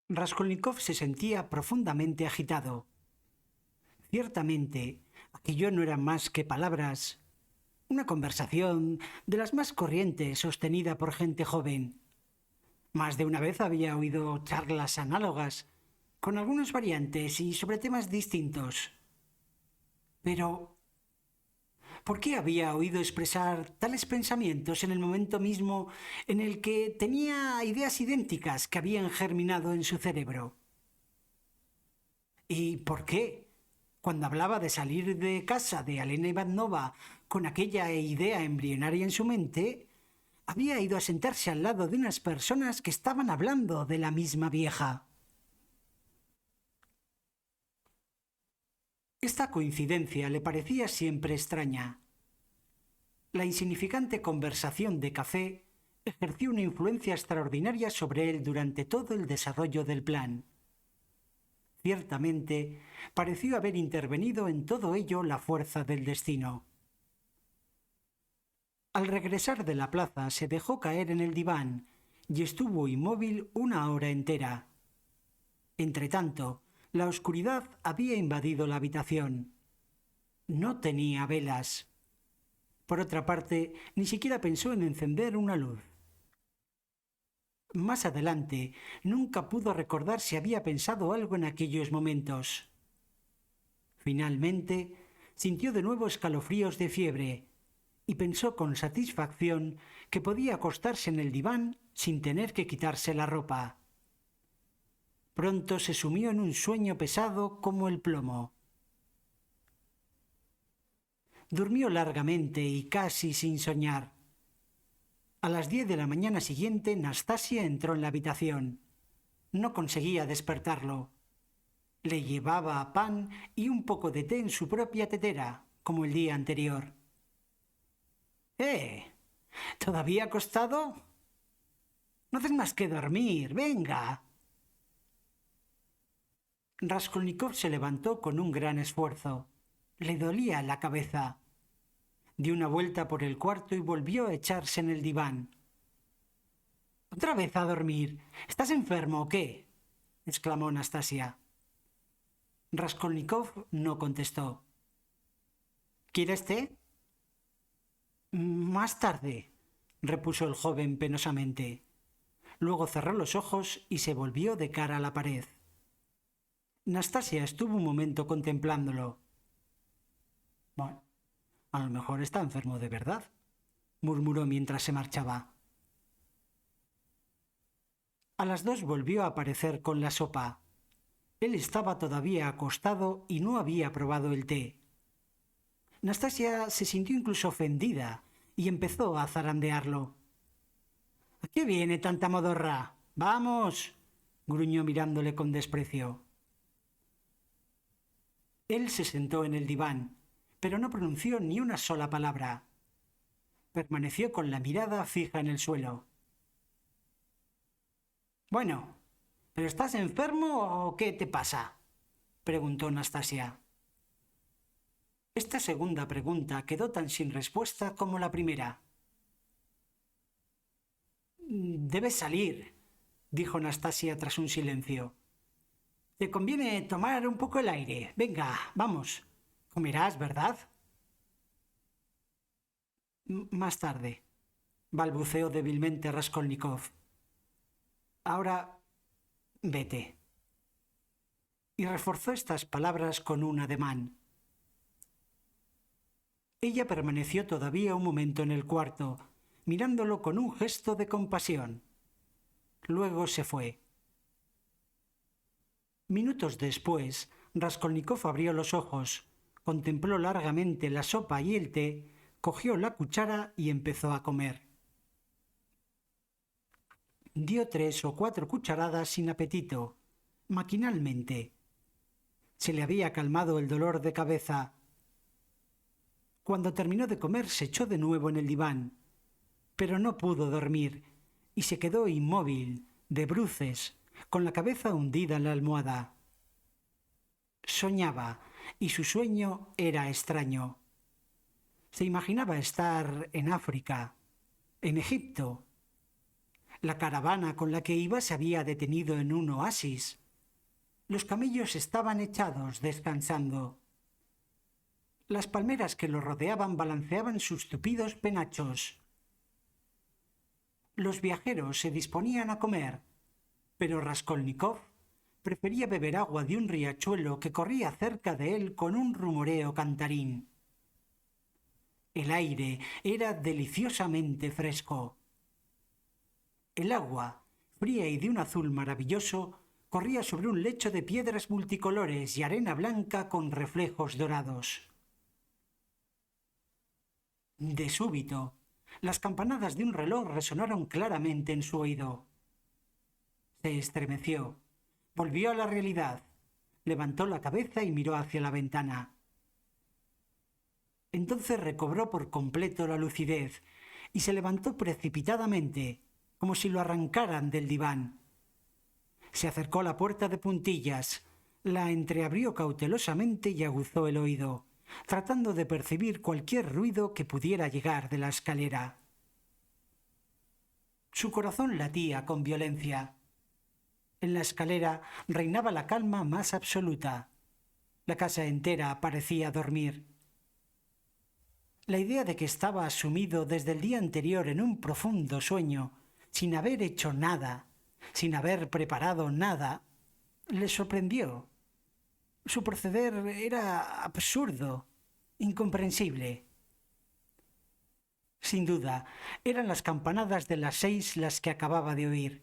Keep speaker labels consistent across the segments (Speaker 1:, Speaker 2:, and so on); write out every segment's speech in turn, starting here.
Speaker 1: Raskolnikov se sentía profundamente agitado. Ciertamente, aquello no eran más que palabras, una conversación de las más corrientes sostenida por gente joven. Más de una vez había oído charlas análogas, con algunas variantes y sobre temas distintos. Pero, ¿por qué había oído expresar tales pensamientos en el momento mismo en el que tenía ideas idénticas que habían germinado en su cerebro? ¿Y por qué, cuando hablaba de salir de casa de Elena Ivanova con aquella idea embrionaria en su mente, había ido a sentarse al lado de unas personas que estaban hablando de la misma vieja? Esta coincidencia le parecía siempre extraña. La insignificante conversación de café ejerció una influencia extraordinaria sobre él durante todo el desarrollo del plan. Ciertamente, pareció haber intervenido en todo ello la fuerza del destino. Al regresar de la plaza se dejó caer en el diván y estuvo inmóvil una hora entera. Entretanto, la oscuridad había invadido la habitación. No tenía velas. Por otra parte, ni siquiera pensó en encender una luz. Más adelante, nunca pudo recordar si había pensado algo en aquellos momentos. Finalmente, sintió de nuevo escalofríos de fiebre y pensó con satisfacción que podía acostarse en el diván sin tener que quitarse la ropa. Pronto se sumió en un sueño pesado como el plomo. Durmió largamente y casi sin soñar. A las 10 de la mañana siguiente, Nastasia entró en la habitación. No conseguía despertarlo. Le llevaba pan y un poco de té en su propia tetera, como el día anterior. ¿Todavía acostado? No haces más que dormir. Venga. Raskolnikov se levantó con un gran esfuerzo. Le dolía la cabeza. Dio una vuelta por el cuarto y volvió a echarse en el diván. ¿Otra vez a dormir? ¿Estás enfermo o qué?, exclamó Nastasia. Raskolnikov no contestó. ¿Quieres té? Más tarde, repuso el joven penosamente. Luego cerró los ojos y se volvió de cara a la pared. Nastasia estuvo un momento contemplándolo. Bueno, a lo mejor está enfermo de verdad, murmuró mientras se marchaba. A las 2 volvió a aparecer con la sopa. Él estaba todavía acostado y no había probado el té. Nastasia se sintió incluso ofendida y empezó a zarandearlo. ¿A qué viene tanta modorra? ¡Vamos!, gruñó mirándole con desprecio. Él se sentó en el diván, pero no pronunció ni una sola palabra. Permaneció con la mirada fija en el suelo. Bueno, ¿pero estás enfermo o qué te pasa?, preguntó Nastasia. Esta segunda pregunta quedó tan sin respuesta como la primera. Debes salir, dijo Nastasia tras un silencio. Te conviene tomar un poco el aire. Venga, vamos. Comerás, ¿verdad? Más tarde, balbuceó débilmente Raskolnikov. Ahora, vete. Y reforzó estas palabras con un ademán. Ella permaneció todavía un momento en el cuarto, mirándolo con un gesto de compasión. Luego se fue. Minutos después, Raskolnikov abrió los ojos, contempló largamente la sopa y el té, cogió la cuchara y empezó a comer. Dio 3 o 4 cucharadas sin apetito, maquinalmente. Se le había calmado el dolor de cabeza. Cuando terminó de comer se echó de nuevo en el diván, pero no pudo dormir y se quedó inmóvil, de bruces, con la cabeza hundida en la almohada. Soñaba, y su sueño era extraño. Se imaginaba estar en África, en Egipto. La caravana con la que iba se había detenido en un oasis. Los camellos estaban echados, descansando. Las palmeras que los rodeaban balanceaban sus tupidos penachos. Los viajeros se disponían a comer, pero Raskolnikov prefería beber agua de un riachuelo que corría cerca de él con un rumoreo cantarín. El aire era deliciosamente fresco. El agua, fría y de un azul maravilloso, corría sobre un lecho de piedras multicolores y arena blanca con reflejos dorados. De súbito, las campanadas de un reloj resonaron claramente en su oído. Se estremeció, volvió a la realidad, levantó la cabeza y miró hacia la ventana. Entonces recobró por completo la lucidez y se levantó precipitadamente, como si lo arrancaran del diván. Se acercó a la puerta de puntillas, la entreabrió cautelosamente y aguzó el oído, tratando de percibir cualquier ruido que pudiera llegar de la escalera. Su corazón latía con violencia. En la escalera reinaba la calma más absoluta. La casa entera parecía dormir. La idea de que estaba sumido desde el día anterior en un profundo sueño, sin haber hecho nada, sin haber preparado nada, le sorprendió. Su proceder era absurdo, incomprensible. Sin duda, eran las campanadas de las 6 las que acababa de oír.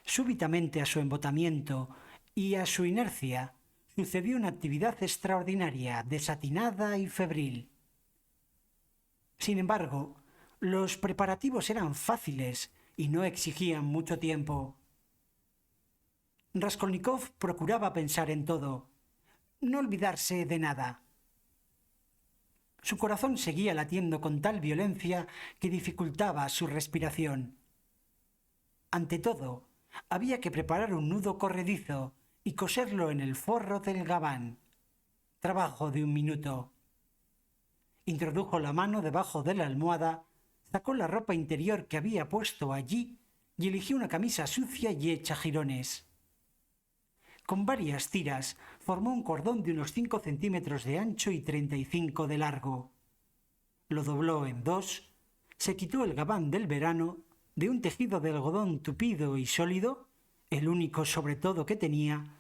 Speaker 1: Súbitamente a su embotamiento y a su inercia sucedió una actividad extraordinaria, desatinada y febril. Sin embargo, los preparativos eran fáciles y no exigían mucho tiempo. Raskolnikov procuraba pensar en todo, no olvidarse de nada. Su corazón seguía latiendo con tal violencia que dificultaba su respiración. Ante todo, había que preparar un nudo corredizo y coserlo en el forro del gabán. Trabajo de un minuto. Introdujo la mano debajo de la almohada, sacó la ropa interior que había puesto allí y eligió una camisa sucia y hecha jirones. Con varias tiras formó un cordón de unos 5 centímetros de ancho y 35 de largo. Lo dobló en dos, se quitó el gabán del verano, de un tejido de algodón tupido y sólido, el único sobre todo que tenía,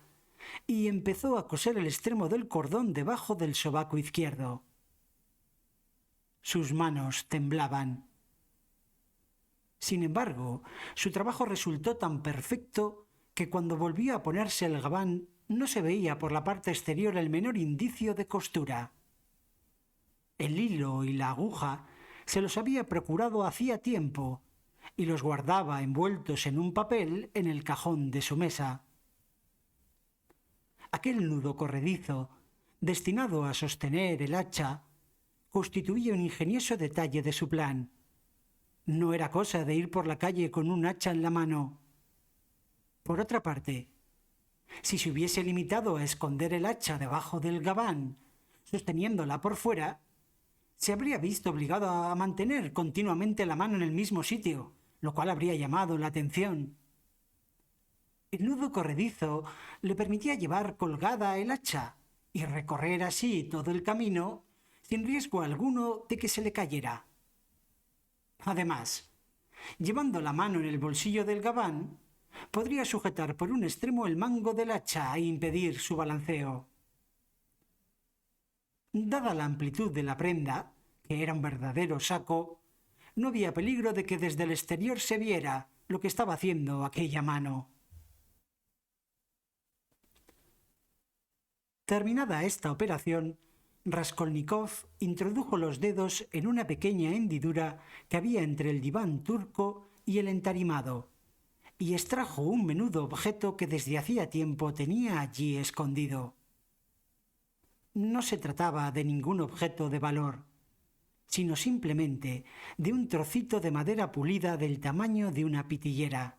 Speaker 1: y empezó a coser el extremo del cordón debajo del sobaco izquierdo. Sus manos temblaban. Sin embargo, su trabajo resultó tan perfecto que cuando volvió a ponerse el gabán no se veía por la parte exterior el menor indicio de costura. El hilo y la aguja se los había procurado hacía tiempo y los guardaba envueltos en un papel en el cajón de su mesa. Aquel nudo corredizo, destinado a sostener el hacha, constituía un ingenioso detalle de su plan. No era cosa de ir por la calle con un hacha en la mano. Por otra parte, si se hubiese limitado a esconder el hacha debajo del gabán, sosteniéndola por fuera, se habría visto obligado a mantener continuamente la mano en el mismo sitio, lo cual habría llamado la atención. El nudo corredizo le permitía llevar colgada el hacha y recorrer así todo el camino sin riesgo alguno de que se le cayera. Además, llevando la mano en el bolsillo del gabán, podría sujetar por un extremo el mango del hacha e impedir su balanceo. Dada la amplitud de la prenda, que era un verdadero saco, no había peligro de que desde el exterior se viera lo que estaba haciendo aquella mano. Terminada esta operación, Raskolnikov introdujo los dedos en una pequeña hendidura que había entre el diván turco y el entarimado, y extrajo un menudo objeto que desde hacía tiempo tenía allí escondido. No se trataba de ningún objeto de valor, sino simplemente de un trocito de madera pulida del tamaño de una pitillera.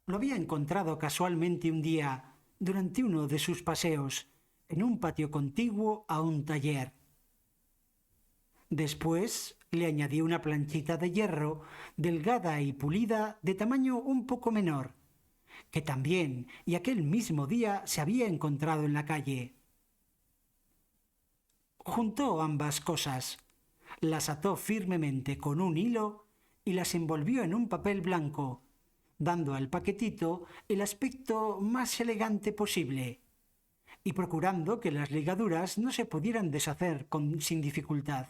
Speaker 1: Lo había encontrado casualmente un día, durante uno de sus paseos, en un patio contiguo a un taller. Después Le añadió una planchita de hierro, delgada y pulida, de tamaño un poco menor, que también y aquel mismo día se había encontrado en la calle. Juntó ambas cosas, las ató firmemente con un hilo y las envolvió en un papel blanco, dando al paquetito el aspecto más elegante posible y procurando que las ligaduras no se pudieran deshacer sin dificultad.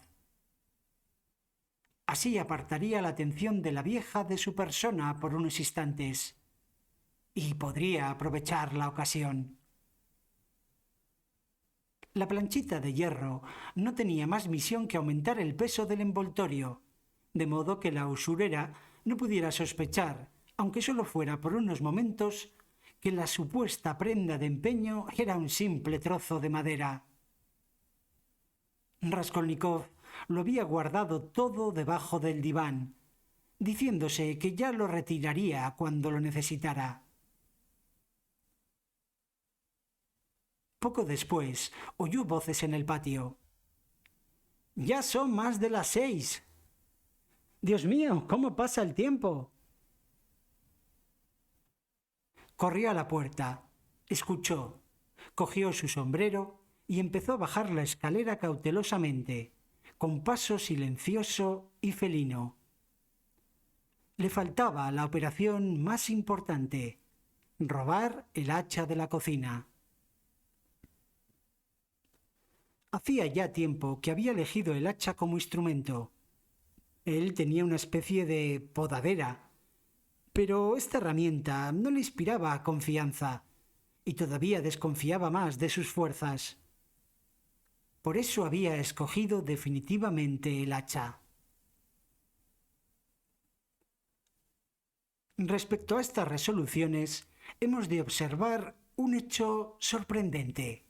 Speaker 1: Así apartaría la atención de la vieja de su persona por unos instantes y podría aprovechar la ocasión. La planchita de hierro no tenía más misión que aumentar el peso del envoltorio, de modo que la usurera no pudiera sospechar, aunque solo fuera por unos momentos, que la supuesta prenda de empeño era un simple trozo de madera. Raskolnikov lo había guardado todo debajo del diván, diciéndose que ya lo retiraría cuando lo necesitara. Poco después oyó voces en el patio. «¡Ya son más de las 6! ¡Dios mío, cómo pasa el tiempo!». Corrió a la puerta, escuchó, cogió su sombrero y empezó a bajar la escalera cautelosamente, con paso silencioso y felino. Le faltaba la operación más importante: robar el hacha de la cocina. Hacía ya tiempo que había elegido el hacha como instrumento. Él tenía una especie de podadera, pero esta herramienta no le inspiraba confianza y todavía desconfiaba más de sus fuerzas. Por eso había escogido definitivamente el hacha. Respecto a estas resoluciones, hemos de observar un hecho sorprendente.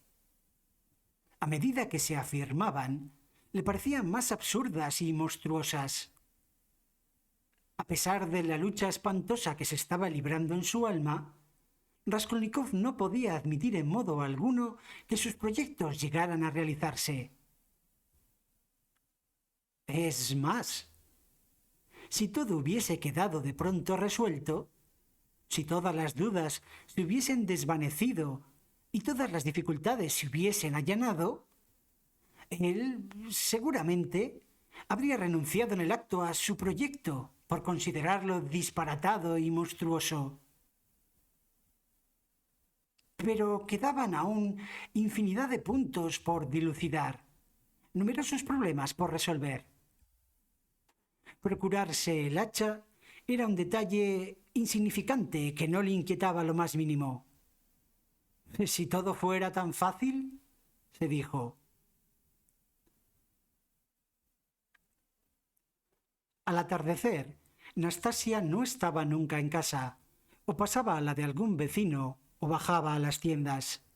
Speaker 1: A medida que se afirmaban, le parecían más absurdas y monstruosas. A pesar de la lucha espantosa que se estaba librando en su alma, Raskolnikov no podía admitir en modo alguno que sus proyectos llegaran a realizarse. Es más, si todo hubiese quedado de pronto resuelto, si todas las dudas se hubiesen desvanecido y todas las dificultades se hubiesen allanado, él seguramente habría renunciado en el acto a su proyecto por considerarlo disparatado y monstruoso. Pero quedaban aún infinidad de puntos por dilucidar, numerosos problemas por resolver. Procurarse el hacha era un detalle insignificante que no le inquietaba lo más mínimo. Si todo fuera tan fácil, se dijo. Al atardecer, Nastasia no estaba nunca en casa, o pasaba a la de algún vecino, o bajaba a las tiendas.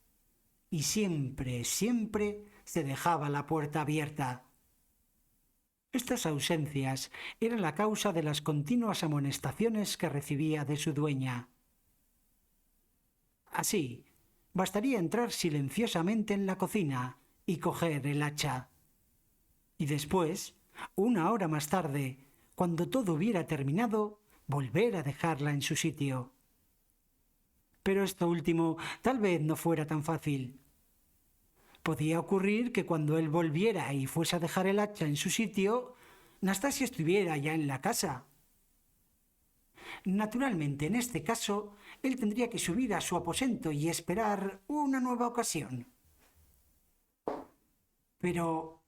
Speaker 1: Y siempre se dejaba la puerta abierta. Estas ausencias eran la causa de las continuas amonestaciones que recibía de su dueña. Así, bastaría entrar silenciosamente en la cocina y coger el hacha. Y después, una hora más tarde, cuando todo hubiera terminado, volver a dejarla en su sitio. Pero esto último tal vez no fuera tan fácil. Podía ocurrir que cuando él volviera y fuese a dejar el hacha en su sitio, Nastasia estuviera ya en la casa. Naturalmente, en este caso, él tendría que subir a su aposento y esperar una nueva ocasión. Pero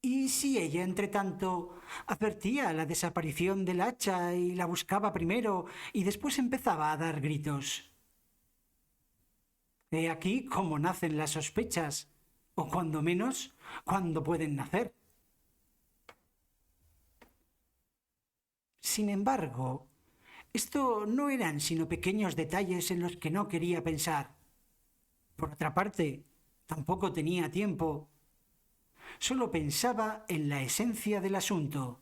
Speaker 1: ¿y si ella, entretanto, advertía la desaparición del hacha y la buscaba primero y después empezaba a dar gritos? He aquí cómo nacen las sospechas, o cuando menos, cuándo pueden nacer. Sin embargo, esto no eran sino pequeños detalles en los que no quería pensar. Por otra parte, tampoco tenía tiempo. Solo pensaba en la esencia del asunto.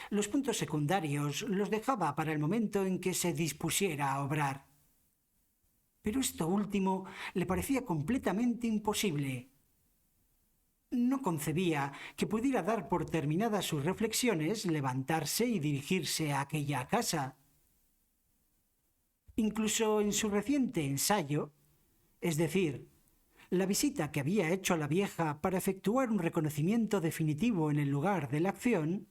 Speaker 1: Los puntos secundarios los dejaba para el momento en que se dispusiera a obrar. Pero esto último le parecía completamente imposible. No concebía que pudiera dar por terminadas sus reflexiones, levantarse y dirigirse a aquella casa. Incluso en su reciente ensayo, es decir, la visita que había hecho a la vieja para efectuar un reconocimiento definitivo en el lugar de la acción,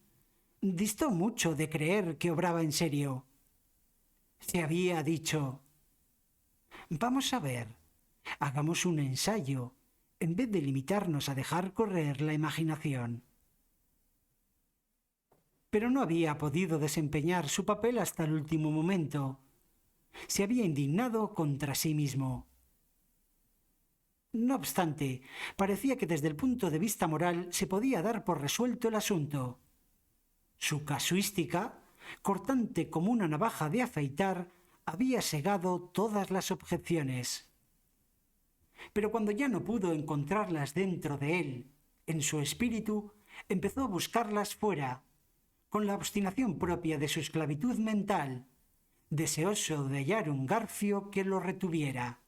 Speaker 1: distó mucho de creer que obraba en serio. Se había dicho: vamos a ver, hagamos un ensayo, en vez de limitarnos a dejar correr la imaginación. Pero no había podido desempeñar su papel hasta el último momento. Se había indignado contra sí mismo. No obstante, parecía que desde el punto de vista moral se podía dar por resuelto el asunto. Su casuística, cortante como una navaja de afeitar, había segado todas las objeciones. Pero cuando ya no pudo encontrarlas dentro de él, en su espíritu, empezó a buscarlas fuera, con la obstinación propia de su esclavitud mental, deseoso de hallar un garfio que lo retuviera.